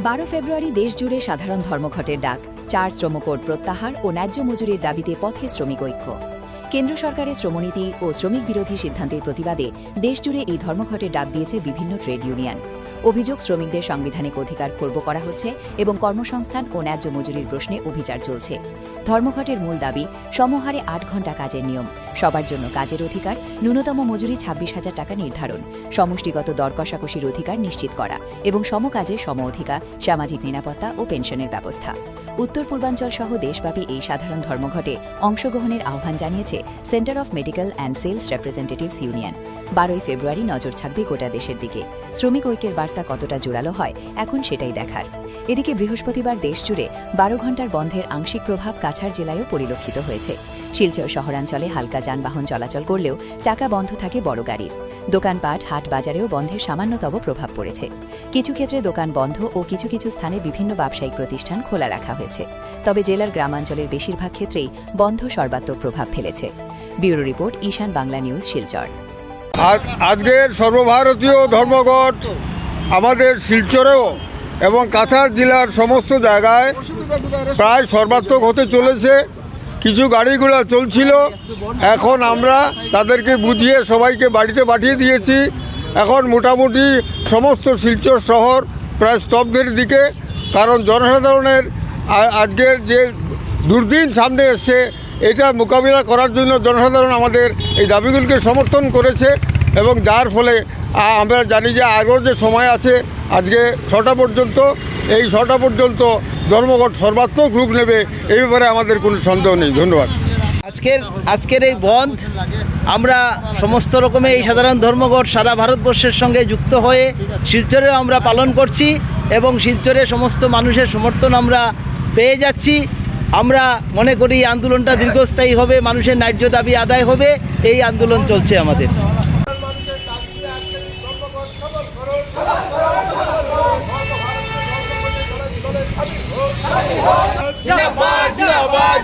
12 ফেব্রুয়ারি দেশজুড়ে সাধারণ ধর্মঘটের ডাক, 4 শ্রমকোড প্রত্যাহার ও ন্যায্য মজুরির দাবিতে পথে শ্রমিক ঐক্য। কেন্দ্র সরকারের শ্রমনীতি ও শ্রমিক বিরোধী সিদ্ধান্তের প্রতিবাদে দেশজুড়ে এই ধর্মঘটের ডাক দিয়েছে বিভিন্ন ট্রেড ইউনিয়ন। অভিযোগ, শ্রমিকদের সাংবিধানিক অধিকার খর্ব করা হচ্ছে এবং কর্মসংস্থান ও ন্যায্য মজুরির প্রশ্নে অভিযান চলছে। ধর্মঘটের মূল দাবি সমহারে 8 ঘণ্টা কাজের নিয়ম, সবার জন্য কাজের অধিকার, ন্যূনতম মজুরি 26,000 টাকা নির্ধারণ, সমষ্টিগত দর কষাকষির অধিকার নিশ্চিত করা এবং সমকাজে সম অধিকার, সামাজিক নিরাপত্তা ও পেনশনের ব্যবস্থা। উত্তর পূর্বাঞ্চল সহ দেশব্যাপী এই সাধারণ ধর্মঘটে অংশগ্রহণের আহ্বান জানিয়েছে centre of medical and sales representatives union. 12 ফেব্রুয়ারি নজর থাকবে গোটা দেশের দিকে। শ্রমিক ঐক্যের বার্তা কতটা জোরালো হয় এখন সেটাই দেখার। এদিকে বৃহস্পতিবার দেশজুড়ে 12 ঘণ্টার বন্ধের আংশিক প্রভাব কাছাড় জেলায়ও পরিলক্ষিত হয়েছে। শিলচর শহরাঞ্চলে হালকা যানবাহন চলাচল করলেও চাকা বন্ধ থাকে বড় গাড়ির। দোকানপাট, হাট বাজারেও বন্ধের সামান্যতম প্রভাব পড়েছে। কিছু ক্ষেত্রে দোকান বন্ধ ও কিছু কিছু স্থানে বিভিন্ন ব্যবসায়িক প্রতিষ্ঠান খোলা রাখা হয়েছে। তবে জেলার গ্রামাঞ্চলের বেশিরভাগ ক্ষেত্রেই বন্ধ সর্বাত্মক প্রভাব ফেলেছে। ব্যুরো রিপোর্ট, ঈশান বাংলা নিউজ, শিলচর। আজকের সর্বভারতীয় ধর্মঘট আমাদের শিলচরেও এবং কাছাড় জেলার সমস্ত জায়গায় প্রায় সর্বাত্মক হতে চলেছে। কিছু গাড়িগুলো চলছিল, এখন আমরা তাদেরকে বুঝিয়ে সবাইকে বাড়িতে পাঠিয়ে দিয়েছি। এখন মোটামুটি সমস্ত শিলচর শহর প্রায় স্তব্ধের দিকে, কারণ জনসাধারণের আজকের যে দুর্দিন সামনে এসছে এটা মোকাবিলা করার জন্য জনসাধারণ আমাদের এই দাবিগুলিকে সমর্থন করেছে এবং যার ফলে আমরা জানি যে আরও যে সময় আছে আজকে 6টা পর্যন্ত, এই 6টা পর্যন্ত ধর্মঘট সর্বাত্মক রূপ নেবে, এই ব্যাপারে আমাদের কোনো সন্দেহ নেই। ধন্যবাদ। আজকের এই বন্ধ আমরা সমস্ত রকমের এই সাধারণ ধর্মঘট সারা ভারতবর্ষের সঙ্গে যুক্ত হয়ে শিলচরেও আমরা পালন করছি এবং শিলচরে সমস্ত মানুষের সমর্থন আমরা পেয়ে যাচ্ছি। আমরা মনে করি আন্দোলনটা দীর্ঘস্থায়ী হবে, মানুষের ন্যায্য দাবি আদায় হবে, এই আন্দোলন চলছে আমাদের। জিন্দাবাদ